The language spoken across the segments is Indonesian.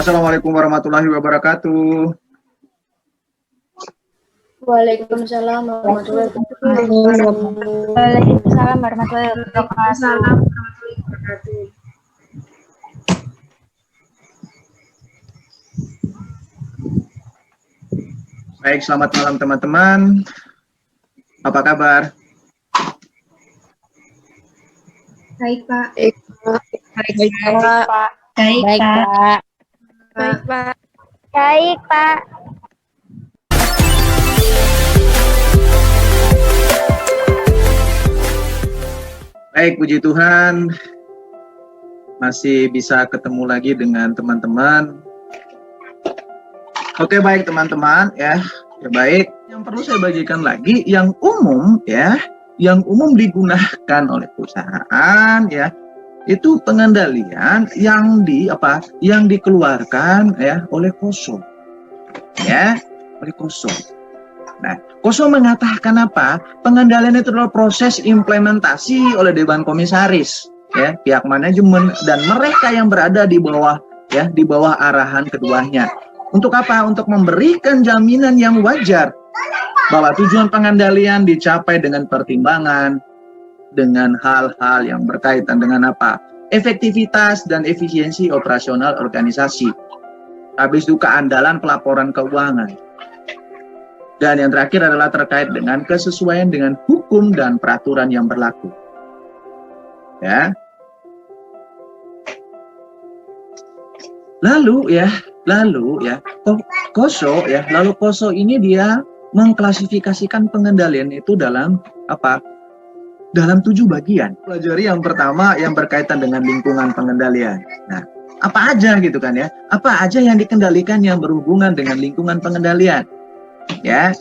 Assalamualaikum warahmatullahi wabarakatuh. Waalaikumsalam warahmatullahi wabarakatuh. Waalaikumsalam warahmatullahi wabarakatuh. Baik, selamat malam teman-teman. Apa kabar? Baik, Pak. Baik, Pak. Baik, Pak. Baik, Pak. Baik, Pak. Baik, Pak. Baik, puji Tuhan. Masih bisa ketemu lagi dengan teman-teman. Oke, baik teman-teman ya. Ya baik. Yang perlu saya bagikan lagi yang umum ya, yang umum digunakan oleh perusahaan ya, itu pengendalian yang dikeluarkan ya oleh KOSO. Ya, oleh KOSO. Nah, KOSO mengatakan apa? Pengendalian itu adalah proses implementasi oleh Dewan Komisaris, ya, pihak manajemen dan mereka yang berada di bawah ya, di bawah arahan keduanya. Untuk apa? Untuk memberikan jaminan yang wajar bahwa tujuan pengendalian dicapai dengan pertimbangan dengan hal-hal yang berkaitan dengan apa? Efektivitas dan efisiensi operasional organisasi. Habis itu keandalan pelaporan keuangan. Dan yang terakhir adalah terkait dengan kesesuaian dengan hukum dan peraturan yang berlaku. Ya. Lalu KOSO ini dia mengklasifikasikan pengendalian itu dalam apa? Dalam 7 bagian. Pelajari yang pertama yang berkaitan dengan lingkungan pengendalian. Nah, apa aja gitu kan ya? Apa aja yang dikendalikan yang berhubungan dengan lingkungan pengendalian? Ya,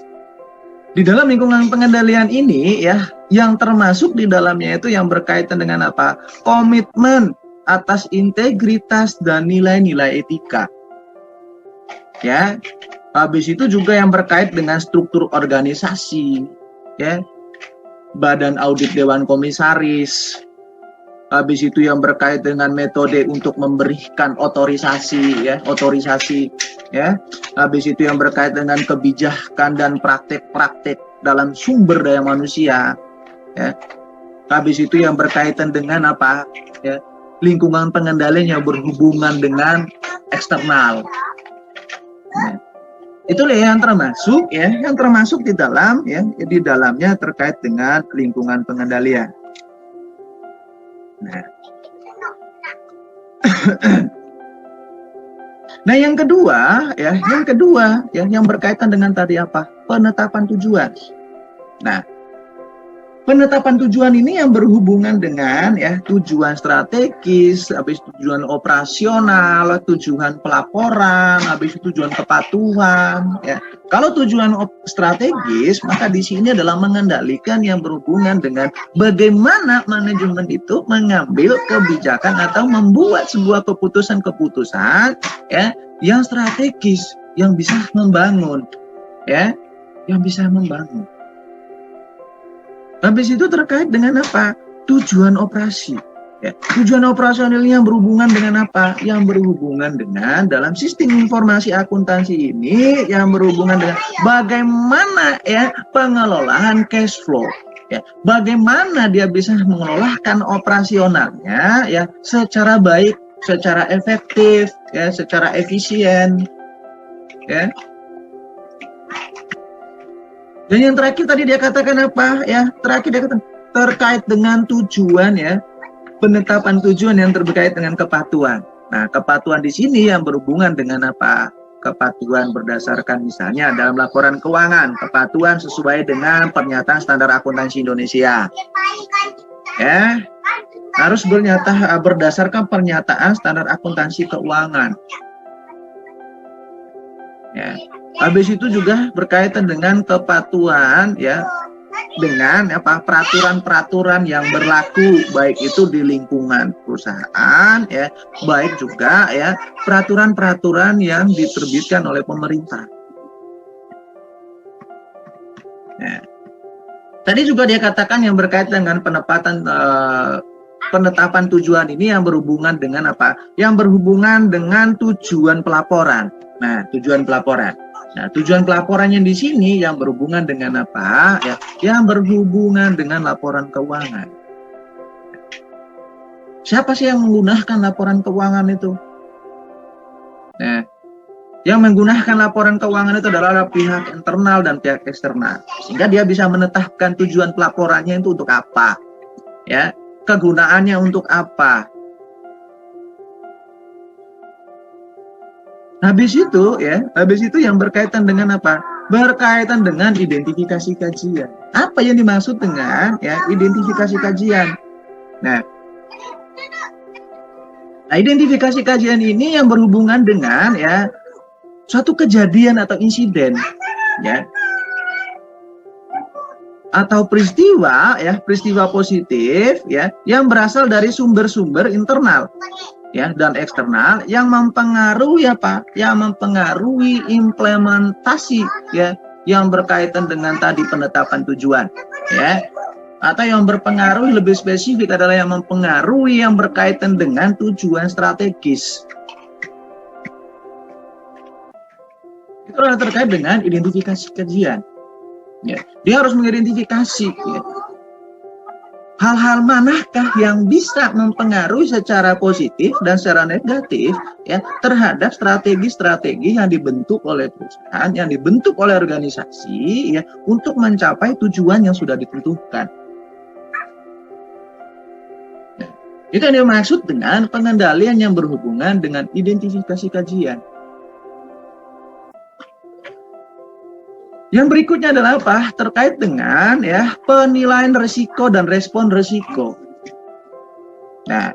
di dalam lingkungan pengendalian ini ya, yang termasuk di dalamnya itu yang berkaitan dengan apa? Komitmen atas integritas dan nilai-nilai etika. Ya, habis itu juga yang berkait dengan struktur organisasi, ya, badan audit Dewan Komisaris. Habis itu yang berkait dengan metode untuk memberikan otorisasi, ya. Habis itu yang berkait dengan kebijakan dan praktek-praktek dalam sumber daya manusia, ya. Habis itu yang berkaitan dengan apa, ya, lingkungan pengendalian yang berhubungan dengan eksternal. Ya. Itulah yang termasuk di dalam, ya, di dalamnya terkait dengan lingkungan pengendalian. Nah, yang kedua yang berkaitan dengan tadi apa? Penetapan tujuan. Nah, penetapan tujuan ini yang berhubungan dengan ya tujuan strategis, habis tujuan operasional, tujuan pelaporan, habis tujuan kepatuhan. Ya, kalau tujuan strategis maka di sini adalah mengendalikan yang berhubungan dengan bagaimana manajemen itu mengambil kebijakan atau membuat sebuah keputusan-keputusan ya yang strategis, yang bisa membangun, ya, yang bisa membangun. Habis itu terkait dengan apa? Tujuan operasi. Ya, tujuan operasional yang berhubungan dengan apa? Yang berhubungan dengan dalam sistem informasi akuntansi ini yang berhubungan dengan bagaimana ya pengelolaan cash flow. Ya, bagaimana dia bisa mengelolakan operasionalnya ya secara baik, secara efektif, ya, secara efisien. Ya. Dan yang terakhir tadi dia katakan apa ya? Terakhir dia katakan terkait dengan tujuan ya, penetapan tujuan yang terkait dengan kepatuhan. Nah, kepatuhan di sini yang berhubungan dengan apa? Kepatuhan berdasarkan misalnya dalam laporan keuangan, kepatuhan sesuai dengan pernyataan standar akuntansi Indonesia. Ya, harus berdasarkan pernyataan standar akuntansi keuangan. Ya. Habis itu juga berkaitan dengan kepatuhan ya dengan apa peraturan-peraturan yang berlaku baik itu di lingkungan perusahaan ya, baik juga ya peraturan-peraturan yang diterbitkan oleh pemerintah. Ya. Tadi juga dia katakan yang berkaitan dengan penetapan penetapan tujuan ini yang berhubungan dengan apa? Yang berhubungan dengan tujuan pelaporan. Nah, tujuan pelaporan. Nah, tujuan pelaporannya di sini yang berhubungan dengan apa? Ya, yang berhubungan dengan laporan keuangan. Siapa sih yang menggunakan laporan keuangan itu? Nah, yang menggunakan laporan keuangan itu adalah pihak internal dan pihak eksternal. Sehingga dia bisa menetapkan tujuan pelaporannya itu untuk apa? Ya, kegunaannya untuk apa? Habis itu yang berkaitan dengan apa? Berkaitan dengan identifikasi kajian. Apa yang dimaksud dengan ya identifikasi kajian? Nah, identifikasi kajian ini yang berhubungan dengan ya suatu kejadian atau insiden, ya, atau peristiwa positif, ya, yang berasal dari sumber-sumber internal, ya, dan eksternal yang mempengaruhi apa? Yang mempengaruhi implementasi, ya, yang berkaitan dengan tadi penetapan tujuan, ya, atau yang berpengaruh lebih spesifik adalah yang mempengaruhi yang berkaitan dengan tujuan strategis. Itu adalah terkait dengan identifikasi kajian. Ya, dia harus mengidentifikasi ya, hal-hal manakah yang bisa mempengaruhi secara positif dan secara negatif ya terhadap strategi-strategi yang dibentuk oleh perusahaan, yang dibentuk oleh organisasi ya untuk mencapai tujuan yang sudah ditentukan. Ya, itu yang dimaksud dengan pengendalian yang berhubungan dengan identifikasi kajian. Yang berikutnya adalah apa? Terkait dengan ya penilaian risiko dan respon risiko. Nah,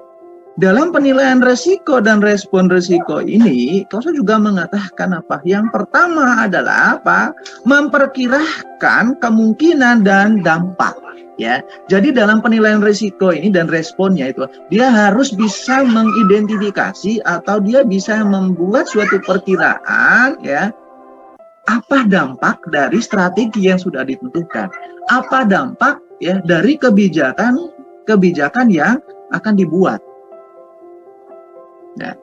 dalam penilaian risiko dan respon risiko ini, Kausa juga mengatakan apa? Yang pertama adalah apa? Memperkirakan kemungkinan dan dampak. Ya, jadi dalam penilaian risiko ini dan responnya itu, dia harus bisa mengidentifikasi atau dia bisa membuat suatu perkiraan, ya. Apa dampak dari strategi yang sudah ditentukan? Apa dampak ya dari kebijakan yang akan dibuat? Nah,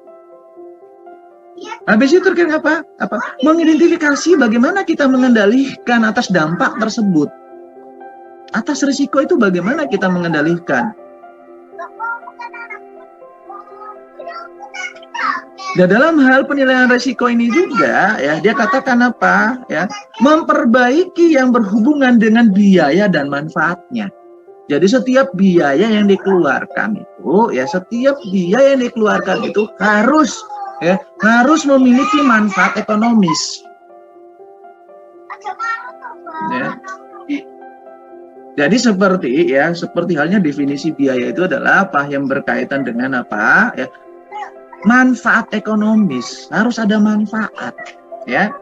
habis itu terkait apa? Mengidentifikasi bagaimana kita mengendalikan atas dampak tersebut. Atas risiko itu bagaimana kita mengendalikan? Dan dalam hal penilaian risiko ini juga ya dia katakan apa ya memperbaiki yang berhubungan dengan biaya dan manfaatnya. Jadi setiap biaya yang dikeluarkan itu harus memiliki manfaat ekonomis. Ya. Jadi seperti halnya definisi biaya itu adalah apa yang berkaitan dengan apa ya manfaat ekonomis, harus ada manfaat, ya.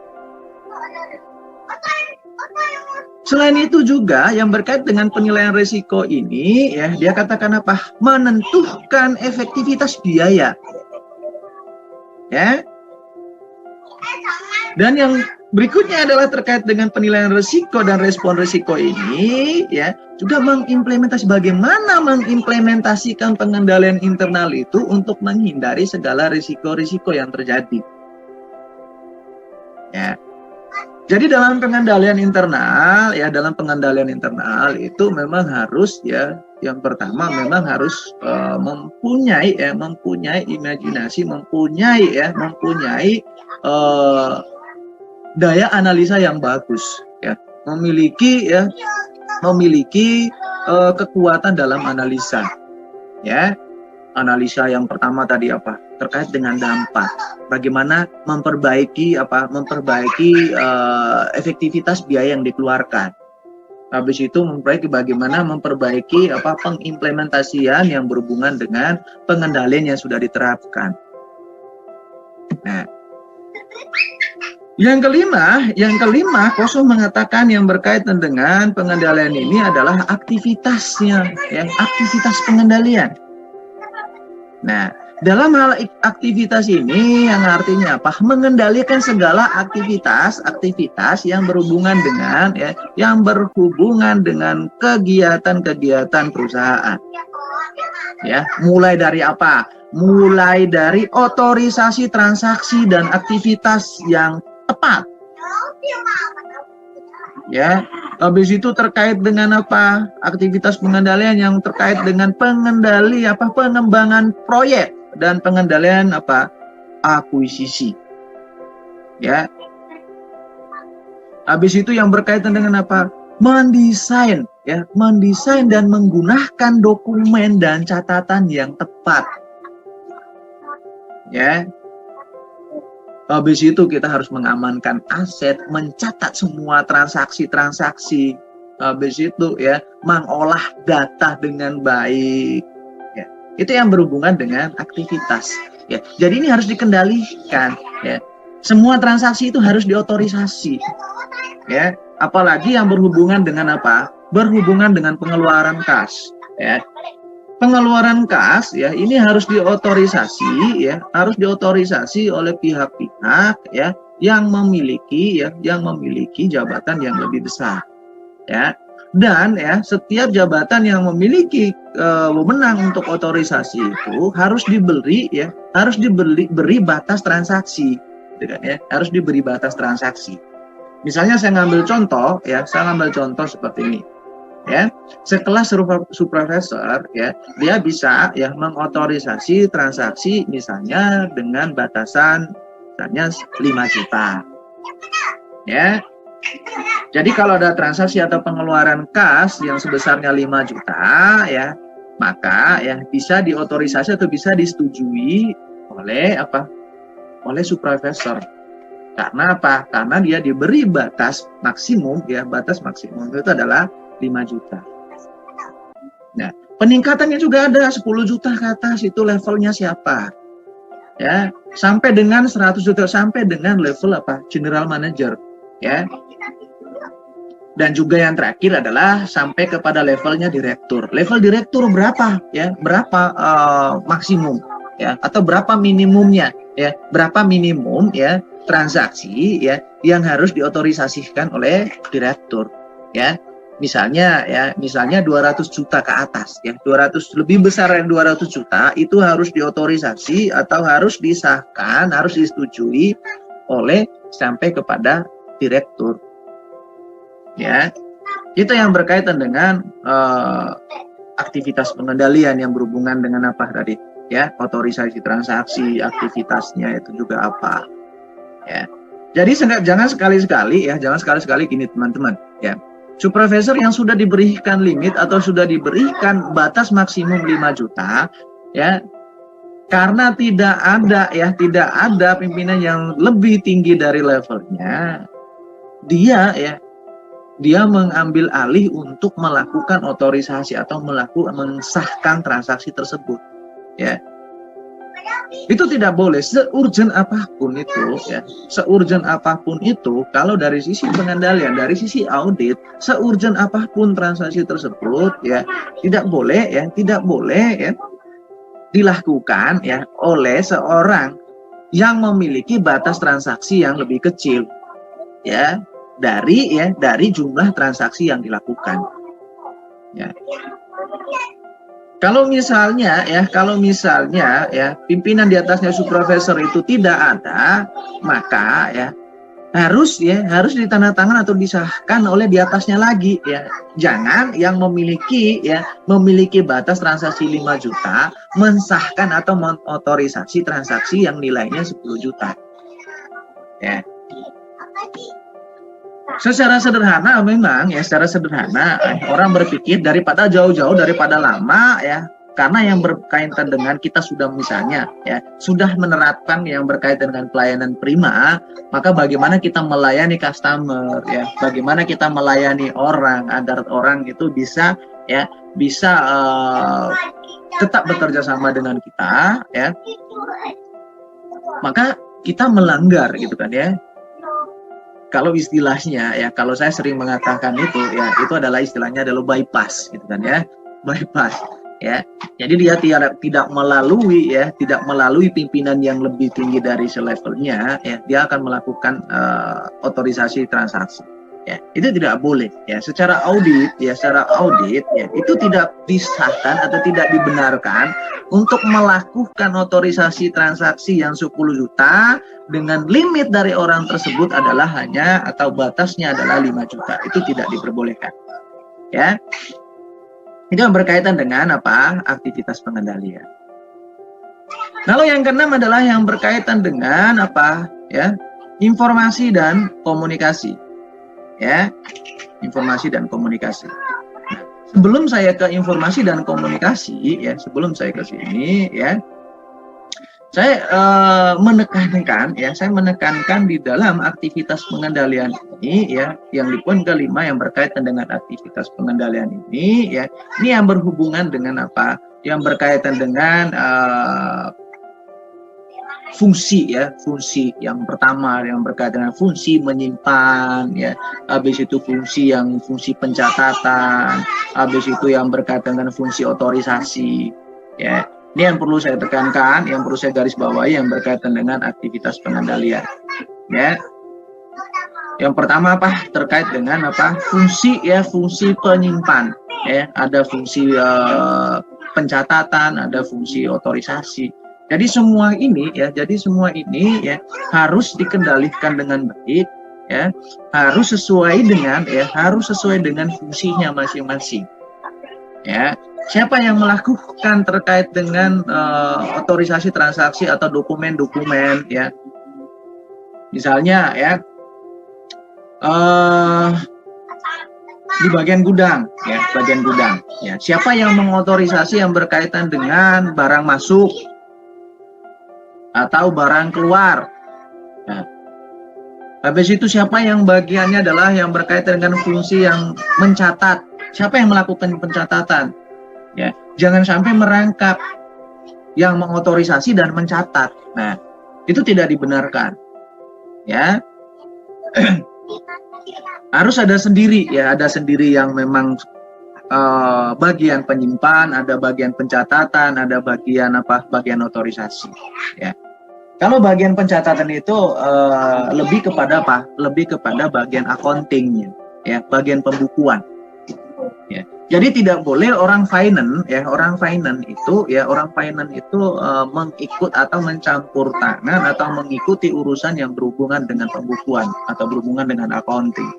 Selain itu juga yang berkait dengan penilaian risiko ini, ya, dia katakan apa? Menentukan efektivitas biaya, ya. Dan yang berikutnya adalah terkait dengan penilaian risiko dan respon risiko ini, ya, juga bagaimana mengimplementasikan pengendalian internal itu untuk menghindari segala risiko-risiko yang terjadi. Ya. Jadi dalam pengendalian internal, itu memang harus ya, yang pertama memang harus mempunyai imajinasi, mempunyai daya analisa yang bagus, ya, memiliki kekuatan dalam analisa, ya. Analisa yang pertama tadi apa? Terkait dengan dampak. Bagaimana memperbaiki efektivitas biaya yang dikeluarkan. Habis itu bagaimana memperbaiki pengimplementasian yang berhubungan dengan pengendalian yang sudah diterapkan. Nah, Yang kelima, Kausa mengatakan yang berkaitan dengan pengendalian ini adalah aktivitasnya, ya, aktivitas pengendalian. Nah, dalam hal aktivitas ini yang artinya apa? Mengendalikan segala aktivitas yang berhubungan dengan kegiatan-kegiatan perusahaan. Ya, mulai dari apa? Mulai dari otorisasi transaksi dan aktivitas yang tepat. Ya, habis itu terkait dengan apa? Aktivitas pengendalian yang terkait dengan pengembangan proyek dan pengendalian apa? Akuisisi. Ya. Habis itu yang berkaitan dengan apa? Mendesain, ya, mendesain dan menggunakan dokumen dan catatan yang tepat. Ya. Habis itu kita harus mengamankan aset, mencatat semua transaksi-transaksi. Habis itu ya, mengolah data dengan baik. Ya. Itu yang berhubungan dengan aktivitas. Ya. Jadi ini harus dikendalikan. Ya. Semua transaksi itu harus diotorisasi. Ya, apalagi yang berhubungan dengan apa? Berhubungan dengan pengeluaran kas. Ya. Pengeluaran kas ya ini harus diotorisasi ya, harus diotorisasi oleh pihak-pihak ya yang memiliki jabatan yang lebih besar. Ya. Dan ya setiap jabatan yang memiliki wewenang untuk otorisasi itu harus diberi batas transaksi, gitu kan, ya, harus diberi batas transaksi. Misalnya saya ngambil contoh seperti ini. Ya, sekelas supervisor ya, dia bisa ya mengotorisasi transaksi misalnya dengan batasan misalnya 5 juta. Ya. Jadi kalau ada transaksi atau pengeluaran kas yang sebesarnya 5 juta ya, maka ya bisa diotorisasi atau bisa disetujui oleh apa? Oleh supervisor. Karena apa? Karena dia diberi batas maksimum ya, batas maksimum itu adalah 5 juta. Nah, peningkatannya juga ada 10 juta ke atas, itu levelnya siapa? Ya, sampai dengan 100 juta, sampai dengan level apa? General manager, ya. Dan juga yang terakhir adalah sampai kepada levelnya direktur. Level direktur berapa? Ya, berapa maksimum? Ya, atau berapa minimumnya? Ya, berapa minimum ya transaksi ya yang harus diotorisasikan oleh direktur? Ya. Misalnya 200 juta ke atas ya, 200 lebih besar yang 200 juta itu harus diotorisasi atau harus disahkan, harus disetujui oleh sampai kepada direktur. Ya. Itu yang berkaitan dengan aktivitas pengendalian yang berhubungan dengan apa tadi? Ya, otorisasi transaksi, aktivitasnya itu juga apa? Ya. Jadi jangan sekali-sekali gini teman-teman, ya. Supervisor yang sudah diberikan limit atau sudah diberikan batas maksimum 5 juta ya, karena tidak ada pimpinan yang lebih tinggi dari levelnya, dia mengambil alih untuk melakukan otorisasi atau mensahkan transaksi tersebut ya. Itu tidak boleh, seurgent apapun itu kalau dari sisi pengendalian, dari sisi audit, seurgent apapun transaksi tersebut ya tidak boleh dilakukan ya oleh seorang yang memiliki batas transaksi yang lebih kecil ya dari jumlah transaksi yang dilakukan ya. Kalau misalnya pimpinan di atasnya supervisor itu tidak ada, maka ya harus ditandatangan atau disahkan oleh di atasnya lagi ya. Jangan yang memiliki batas transaksi 5 juta mensahkan atau mengotorisasi transaksi yang nilainya 10 juta. Ya. Secara sederhana orang berpikir daripada jauh-jauh, daripada lama ya, karena yang berkaitan dengan kita sudah misalnya ya sudah menerapkan yang berkaitan dengan pelayanan prima, maka bagaimana kita melayani customer ya, bagaimana kita melayani orang agar orang itu bisa tetap bekerja sama dengan kita ya, maka kita melanggar gitu kan ya. Kalau istilahnya ya, kalau saya sering mengatakan itu ya, itu adalah istilahnya adalah bypass gitu kan ya, bypass ya. Jadi dia tidak melalui pimpinan yang lebih tinggi dari selevelnya ya, dia akan melakukan otorisasi transaksi Ya, itu tidak boleh ya. Secara audit ya, itu tidak disahkan atau tidak dibenarkan untuk melakukan otorisasi transaksi yang 10 juta dengan limit dari orang tersebut adalah hanya atau batasnya adalah 5 juta. Itu tidak diperbolehkan. Ya. Itu yang berkaitan dengan apa? Aktivitas pengendalian. Lalu yang keenam adalah yang berkaitan dengan apa? Ya, informasi dan komunikasi. Ya, informasi dan komunikasi. Nah, sebelum saya ke informasi dan komunikasi, ya, sebelum saya ke sini, ya, saya menekankan di dalam aktivitas pengendalian ini, ya, yang di poin kelima yang berkaitan dengan aktivitas pengendalian ini, ya, ini yang berhubungan dengan apa? Yang berkaitan dengan fungsi, ya, fungsi yang pertama yang berkaitan dengan fungsi menyimpan, ya, habis itu fungsi pencatatan, habis itu yang berkaitan dengan fungsi otorisasi, ya. Ini yang perlu saya tekankan, yang perlu saya garis bawahi yang berkaitan dengan aktivitas pengendalian, ya. Yang pertama apa? Terkait dengan apa? Fungsi, ya, fungsi penyimpan, ya, ada fungsi pencatatan, ada fungsi otorisasi. Jadi semua ini ya harus dikendalikan dengan baik, ya, harus sesuai dengan fungsinya masing-masing. Ya, siapa yang melakukan terkait dengan otorisasi transaksi atau dokumen-dokumen, ya. Misalnya, ya, di bagian gudang, ya, ya. Siapa yang mengotorisasi yang berkaitan dengan barang masuk atau barang keluar. Nah, habis itu siapa yang bagiannya adalah yang berkaitan dengan fungsi yang mencatat. Siapa yang melakukan pencatatan? Ya, jangan sampai merangkap yang mengotorisasi dan mencatat. Nah, itu tidak dibenarkan. Ya. Harus ada sendiri, ya, ada sendiri yang memang bagian penyimpan, ada bagian pencatatan, ada bagian bagian otorisasi, ya. Kalau bagian pencatatan itu lebih kepada apa? Lebih kepada bagian accountingnya, ya, bagian pembukuan. Ya. Jadi tidak boleh orang finance itu mengikut atau mencampur tangan atau mengikuti urusan yang berhubungan dengan pembukuan atau berhubungan dengan accounting.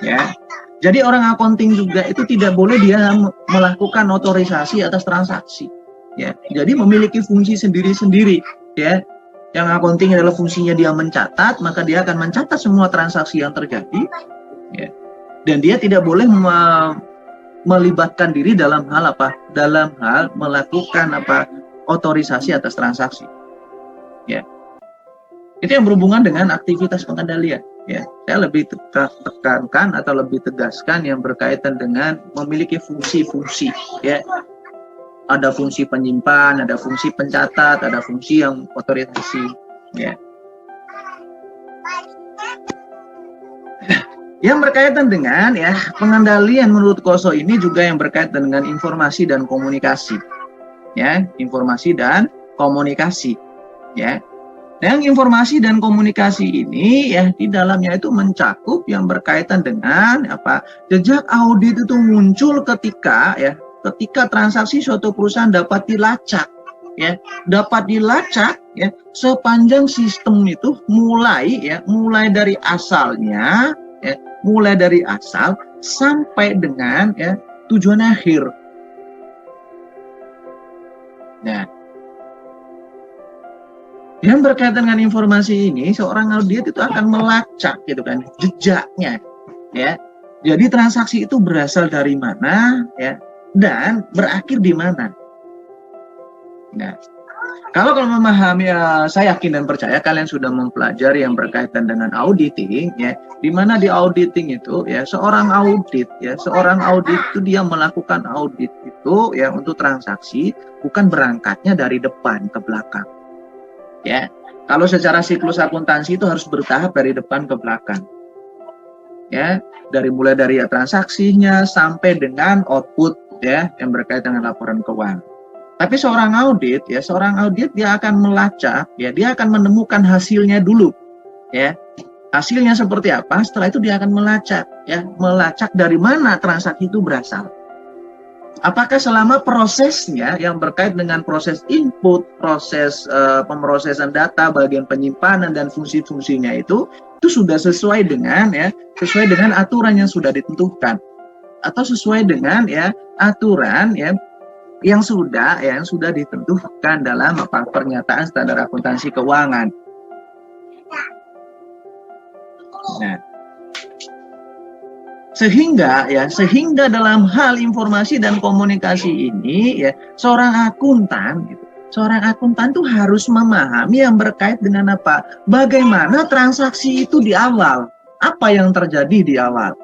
Ya. Jadi orang accounting juga itu tidak boleh dia melakukan otorisasi atas transaksi. Ya, jadi memiliki fungsi sendiri-sendiri, ya. Yang accounting adalah fungsinya dia mencatat, maka dia akan mencatat semua transaksi yang terjadi, ya. Dan dia tidak boleh melibatkan diri dalam hal apa? Dalam hal melakukan otorisasi atas transaksi, ya. Itu yang berhubungan dengan aktivitas pengendalian, ya. Saya lebih tekankan atau lebih tegaskan yang berkaitan dengan memiliki fungsi-fungsi, ya. Ada fungsi penyimpan, ada fungsi pencatat, ada fungsi yang otorisasi, ya. Yang berkaitan dengan, ya, pengendalian menurut Koso ini juga yang berkaitan dengan informasi dan komunikasi, ya, informasi dan komunikasi, ya. Yang informasi dan komunikasi ini, ya, di dalamnya itu mencakup yang berkaitan dengan jejak audit itu muncul ketika, ya, ketika transaksi suatu perusahaan dapat dilacak, ya, ya, sepanjang sistem itu mulai dari asalnya, ya, mulai dari asal sampai dengan, ya, tujuan akhir. Nah, yang berkaitan dengan informasi ini, seorang audit itu akan melacak, gitu kan, jejaknya, ya. Jadi transaksi itu berasal dari mana, ya, dan berakhir di mana. Nah, kalau memahami, saya yakin dan percaya kalian sudah mempelajari yang berkaitan dengan auditing, ya, di mana di auditing itu, ya, seorang audit itu dia melakukan audit itu, ya, untuk transaksi, bukan berangkatnya dari depan ke belakang, ya. Kalau secara siklus akuntansi itu harus bertahap dari depan ke belakang, ya, mulai dari transaksinya sampai dengan output, ya, yang berkaitan dengan laporan keuangan. Tapi seorang audit dia akan melacak, ya, dia akan menemukan hasilnya dulu, ya. Hasilnya seperti apa? Setelah itu dia akan melacak, ya, melacak dari mana transaksi itu berasal. Apakah selama prosesnya yang berkait dengan proses input, proses pemrosesan data, bagian penyimpanan dan fungsi-fungsinya itu sudah sesuai dengan aturan yang sudah ditentukan, atau sesuai dengan aturan yang sudah ditentukan dalam pernyataan standar akuntansi keuangan. Nah, sehingga dalam hal informasi dan komunikasi ini seorang akuntan tuh harus memahami yang berkait dengan apa? Bagaimana transaksi itu di awal, apa yang terjadi di awal,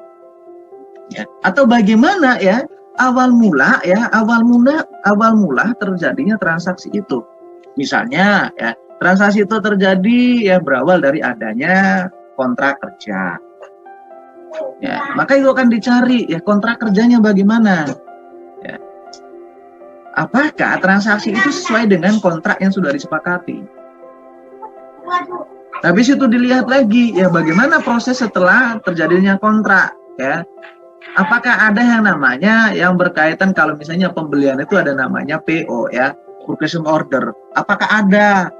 atau bagaimana awal mula terjadinya transaksi itu. Misalnya transaksi itu terjadi berawal dari adanya kontrak kerja. Maka itu akan dicari kontrak kerjanya bagaimana. Apakah transaksi itu sesuai dengan kontrak yang sudah disepakati. Habis itu dilihat lagi bagaimana proses setelah terjadinya kontrak. Apakah ada yang namanya yang berkaitan, kalau misalnya pembelian itu ada namanya PO purchase order. Apakah ada?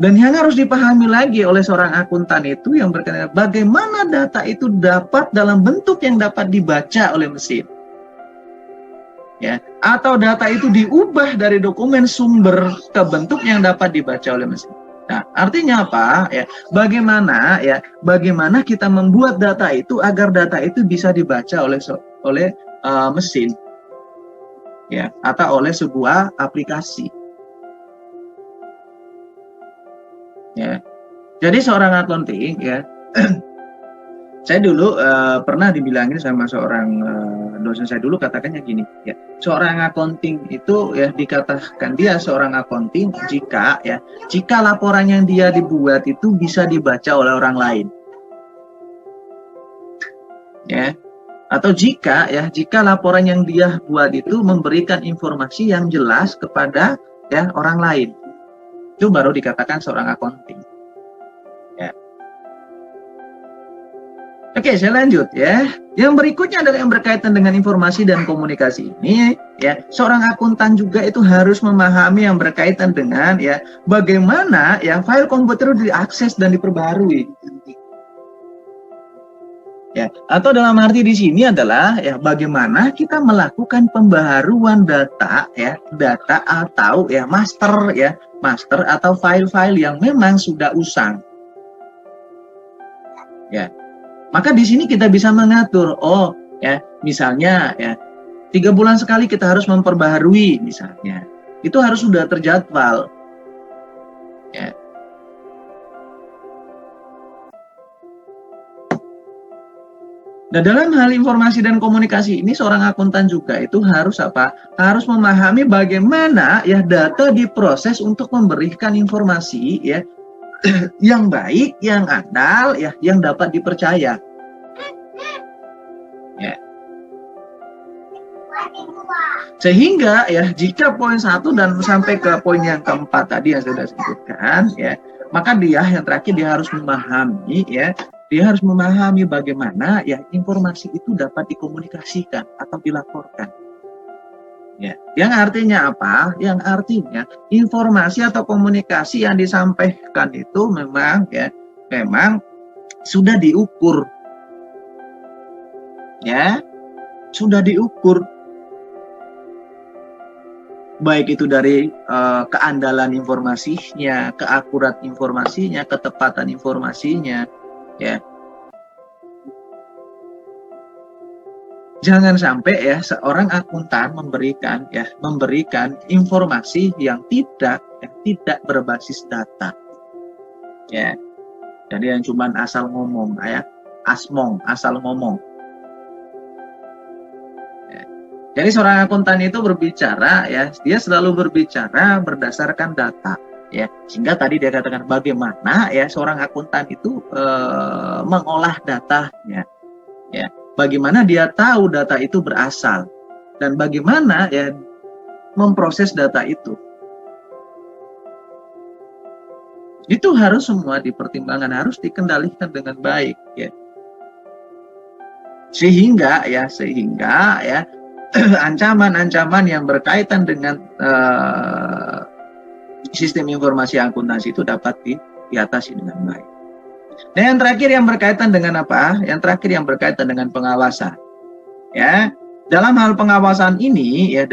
Dan yang harus dipahami lagi oleh seorang akuntan itu yang berkaitan bagaimana data itu dapat dalam bentuk yang dapat dibaca oleh mesin. Atau data itu diubah dari dokumen sumber ke bentuk yang dapat dibaca oleh mesin. Nah, artinya apa? Bagaimana kita membuat data itu agar data itu bisa dibaca oleh mesin, atau oleh sebuah aplikasi. Jadi seorang accounting saya dulu pernah dibilangin sama seorang dosen saya dulu, katakannya gini, seorang accounting itu dikatakan dia seorang accounting jika laporan yang dia dibuat itu bisa dibaca oleh orang lain, atau jika laporan yang dia buat itu memberikan informasi yang jelas kepada orang lain. Itu baru dikatakan seorang accounting. Oke, saya lanjut Yang berikutnya adalah yang berkaitan dengan informasi dan komunikasi ini. Seorang akuntan juga itu harus memahami yang berkaitan dengan bagaimana file komputer diakses dan diperbarui. Atau dalam arti di sini adalah bagaimana kita melakukan pembaharuan data data atau master atau file-file yang memang sudah usang. Maka di sini kita bisa mengatur, misalnya 3 bulan sekali kita harus memperbaharui misalnya. Itu harus sudah terjadwal. Nah, dalam hal informasi dan komunikasi ini seorang akuntan juga itu harus apa? Harus memahami bagaimana data diproses untuk memberikan informasi yang baik, yang andal, yang dapat dipercaya. Sehingga jika poin 1 dan sampai ke poin yang keempat tadi yang sudah sebutkan, maka dia yang terakhir dia harus memahami, dia harus memahami bagaimana informasi itu dapat dikomunikasikan atau dilaporkan. Yang artinya apa? Yang artinya informasi atau komunikasi yang disampaikan itu memang sudah diukur, sudah diukur, baik itu dari keandalan informasinya, keakurat informasinya, ketepatan informasinya, Jangan sampai seorang akuntan memberikan informasi yang tidak berbasis data. Jadi yang cuman asal ngomong, asal ngomong. Jadi seorang akuntan itu berbicara, dia selalu berbicara berdasarkan data, Sehingga tadi dia katakan bagaimana seorang akuntan itu mengolah datanya, Bagaimana dia tahu data itu berasal dan bagaimana memproses data itu. Itu harus semua dipertimbangkan, harus dikendalikan dengan baik ya. Sehingga ya ancaman-ancaman yang berkaitan dengan sistem informasi akuntansi itu dapat diatasi dengan baik. Nah, yang terakhir yang berkaitan dengan apa? Yang terakhir yang berkaitan dengan pengawasan. Ya, dalam hal pengawasan ini ya,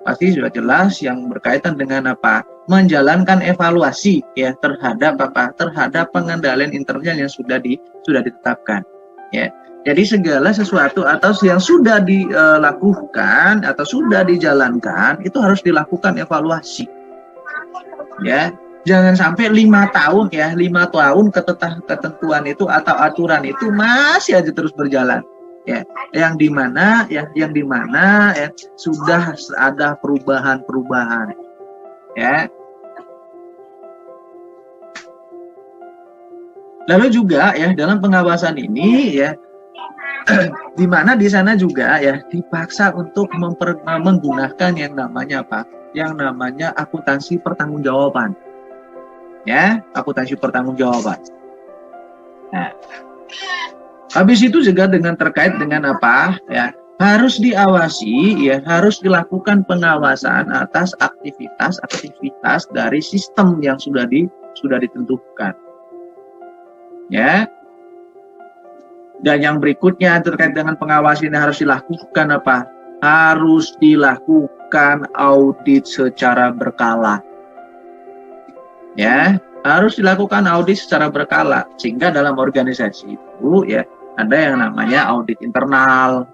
pasti sudah jelas yang berkaitan dengan apa? Menjalankan evaluasi ya terhadap apa? Terhadap pengendalian internal yang sudah ditetapkan. Ya. Jadi segala sesuatu atau yang sudah dilakukan atau sudah dijalankan itu harus dilakukan evaluasi. Ya, jangan sampai 5 tahun ya, 5 tahun ketentuan itu atau aturan itu masih aja terus berjalan. Ya, yang dimana sudah ada perubahan. Ya. Lalu juga ya dalam pengawasan ini ya di mana di sana juga ya dipaksa untuk menggunakan yang namanya apa? Yang namanya akuntansi pertanggungjawaban. Ya, akuntansi pertanggungjawaban. Nah, habis itu juga terkait dengan apa? Ya, harus diawasi ya, harus dilakukan pengawasan atas aktivitas dari sistem yang sudah ditentukan. Ya. Dan yang berikutnya terkait dengan pengawasan ini harus dilakukan apa? Harus dilakukan audit secara berkala. Ya, harus dilakukan audit secara berkala sehingga dalam organisasi itu ya ada yang namanya audit internal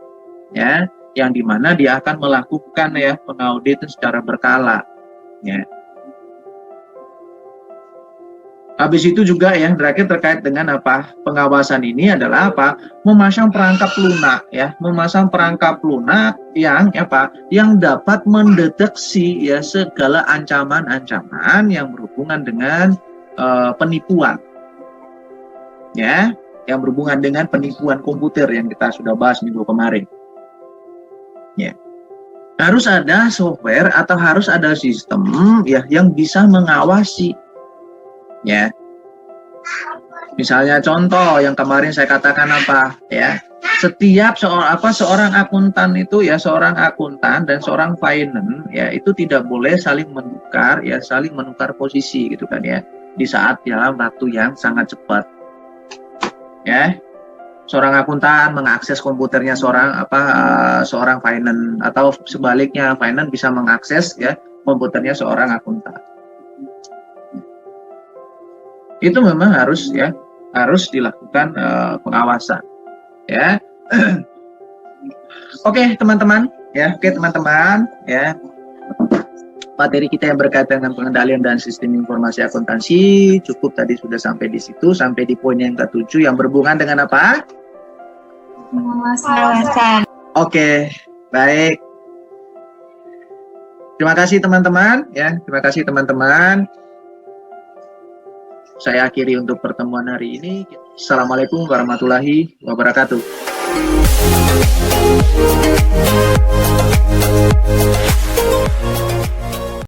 ya, yang dimana dia akan melakukan ya pengauditan secara berkala. Ya. Habis itu juga ya terakhir terkait dengan apa? Pengawasan ini adalah apa? Memasang perangkap lunak ya, memasang perangkap lunak yang apa? Yang dapat mendeteksi ya segala ancaman-ancaman yang berhubungan dengan penipuan. Ya, yang berhubungan dengan penipuan komputer yang kita sudah bahas minggu kemarin. Ya. Harus ada software atau harus ada sistem ya yang bisa mengawasi. Ya, misalnya contoh yang kemarin saya katakan apa ya, setiap seorang akuntan itu ya, seorang akuntan dan seorang finance ya itu tidak boleh saling menukar posisi gitu kan ya, di saat dalam waktu yang sangat cepat. Ya, seorang akuntan mengakses komputernya seorang finance atau sebaliknya finance bisa mengakses ya komputernya seorang akuntan. Itu memang harus dilakukan pengawasan ya. Oke teman-teman ya, materi kita yang berkaitan dengan pengendalian dan sistem informasi akuntansi cukup tadi, sudah sampai di situ, sampai di poin yang ke-7 yang berhubungan dengan apa? Pengawasan. Oke, baik. Terima kasih teman-teman ya, terima kasih teman-teman. Saya akhiri untuk pertemuan hari ini. Assalamualaikum warahmatullahi wabarakatuh.